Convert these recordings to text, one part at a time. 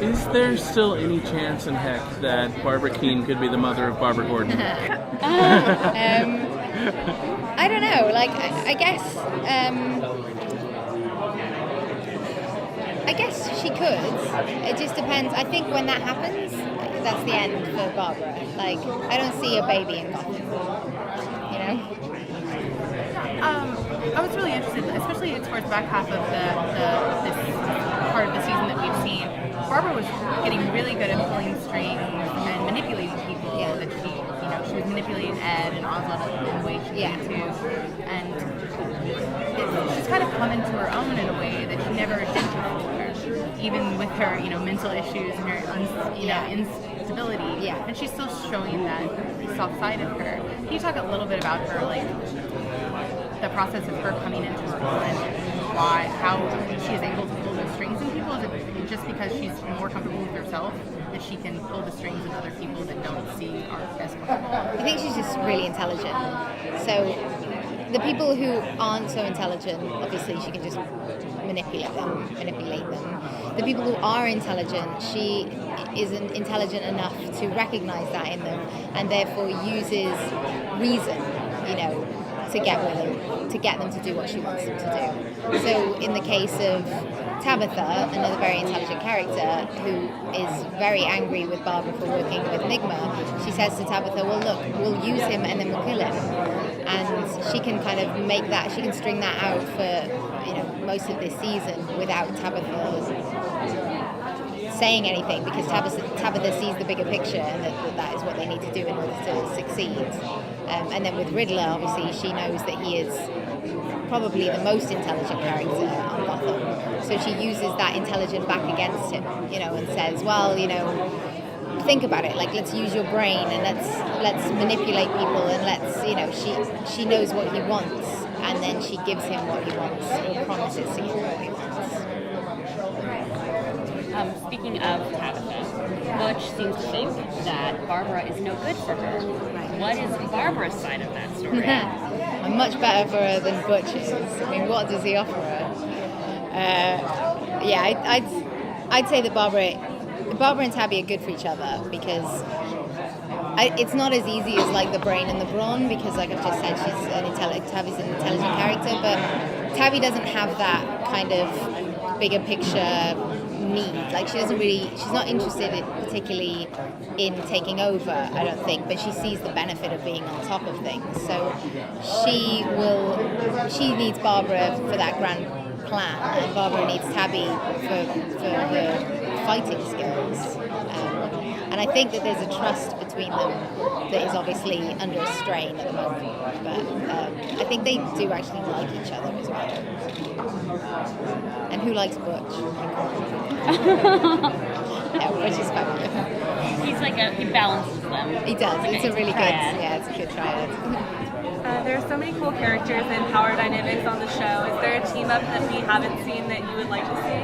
Is there still any chance in heck that Barbara Kean could be the mother of Barbara Gordon? I don't know. Like, I guess she could. It just depends. I think when that happens, that's the end for Barbara. Like, I don't see a baby in Gotham. You know? I was really interested, especially towards the back half of this part of the season that we've seen. Barbara was getting really good at pulling strings and manipulating people. Yeah. That she was manipulating Ed and Oswald in the way she did too. And she's kind of come into her own in a way that she never did before. Even with her, mental issues and her, instability. Yeah. And she's still showing that soft side of her. Can you talk a little bit about her, like, the process of her coming into her own and how she is able to pull the strings in people? Is it just because she's more comfortable with herself that she can pull the strings in other people that don't see are as comfortable? I think she's just really intelligent. So the people who aren't so intelligent, obviously she can just manipulate them. The people who are intelligent, she isn't intelligent enough to recognize that in them, and therefore uses reason, to get them to do what she wants them to do. So in the case of Tabitha, another very intelligent character who is very angry with Barbara for working with Nygma, she says to Tabitha, well look, we'll use him and then we'll kill him. And she can kind of make that, she can string that out for most of this season without Tabitha saying anything, because Tabitha sees the bigger picture and that is what they need to do in order to succeed. And then with Riddler, obviously, she knows that he is probably the most intelligent character on Gotham. So she uses that intelligence back against him, and says, well, think about it. Like, let's use your brain and let's manipulate people and she knows what he wants, and then she gives him what he wants or promises to give him what he wants. Speaking of Tabitha, Butch seems to think that Barbara is no good for her. Right. What is Barbara's side of that story? I'm much better for her than Butch is. I mean, what does he offer her? I'd say that Barbara and Tabby are good for each other, because it's not as easy as like the brain and the brawn, because like I've just said, Tabby's an intelligent character, but Tabby doesn't have that kind of bigger picture need. Like, she's not interested particularly in taking over, I don't think, but she sees the benefit of being on top of things. So she needs Barbara for that grand plan, and Barbara needs Tabby for the fighting skills. And I think that there's a trust between them that is obviously under a strain at the moment. But I think they do actually like each other as well. And who likes Butch? Yeah, Butch is fabulous. He balances them. He does. It's a really triad. It's a good triad. There are so many cool characters and power dynamics on the show. Is there a team up that we haven't seen that you would like to see?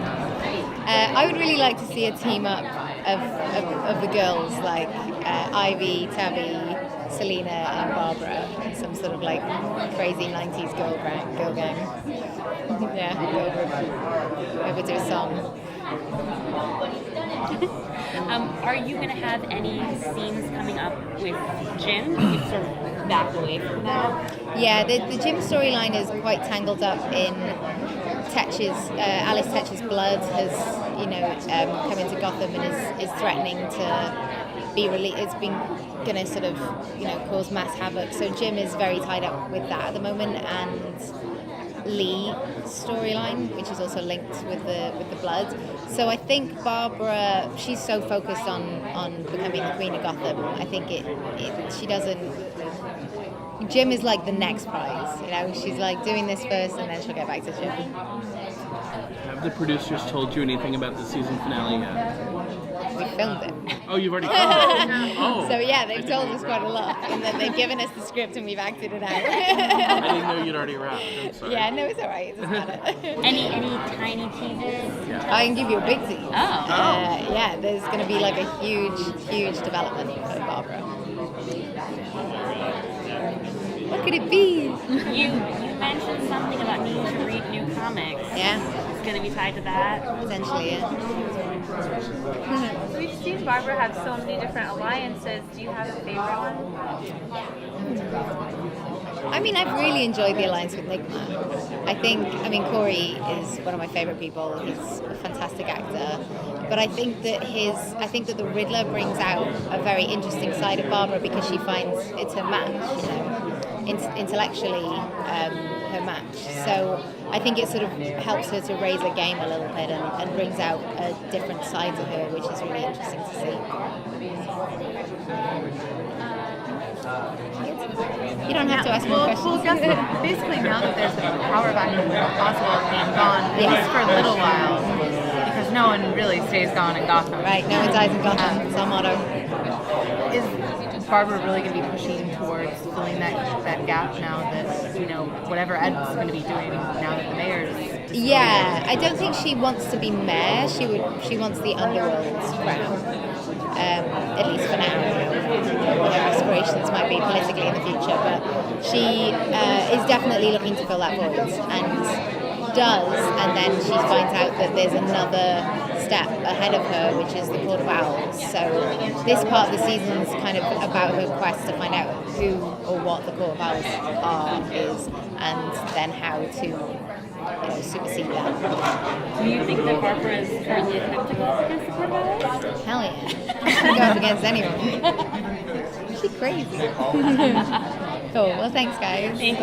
I would really like to see a team up of the girls, like Ivy, Tabby, Selena, and Barbara. Some sort of like crazy 90s girl gang. Yeah, go over to a song. Are you going to have any scenes coming up with Jim? You've sort of backed away from that. Yeah, the Jim storyline is quite tangled up in Alice Tetch's blood has, come into Gotham and is threatening to be released. It's been going to sort of, cause mass havoc. So Jim is very tied up with that at the moment, and Lee storyline, which is also linked with the blood. So I think Barbara, she's so focused on becoming the Queen of Gotham. I think she doesn't. Jim is like the next prize, She's like doing this first, and then she'll get back to Jim. Have the producers told you anything about the season finale yet? We filmed it. Oh, you've already filmed it? Oh. So yeah, they've told us quite a lot, and then they've given us the script and we've acted it out. I didn't know you'd already wrapped. I'm sorry. Yeah, no, it's all right. It doesn't matter. Any tiny teasers? Yeah. I can give you a big tease. Oh. Yeah, there's going to be like a huge development for Barbara. What could it be? You mentioned something about needing to read new comics. Yeah. It's going to be tied to that? Potentially, yeah. Barbara have so many different alliances. Do you have a favorite one? I mean, I've really enjoyed the alliance with Nygma. I mean, Corey is one of my favorite people. He's a fantastic actor. But I think that the Riddler brings out a very interesting side of Barbara because she finds it's her match, intellectually her match. So I think it sort of helps her to raise her game a little bit and brings out a different side to her, which is really interesting to see. You don't have to ask more questions. Well, basically now that there's the power vacuum possible being gone, at least for a little while, because no one really stays gone in Gotham. Right, no one dies in Gotham. It's our motto. Is Barbara really going to be pushing towards filling that gap now that, whatever Ed's going to be doing now that the mayor's disposed? Yeah, I don't think she wants to be mayor. She wants the underworld's crown. At least for now, what her aspirations might be politically in the future, but she is definitely looking to fill that void and does, and then she finds out that there's another step ahead of her, which is the Court of Owls. So this part of the season is kind of about her quest to find out who or what the Court of Owls is, and then how to supersede that. Do you think that Barbara is currently equipped to go up against the Court of Owls? Hell yeah. She can go up against anyone. She's crazy. Cool. Well, thanks, guys. Thank you.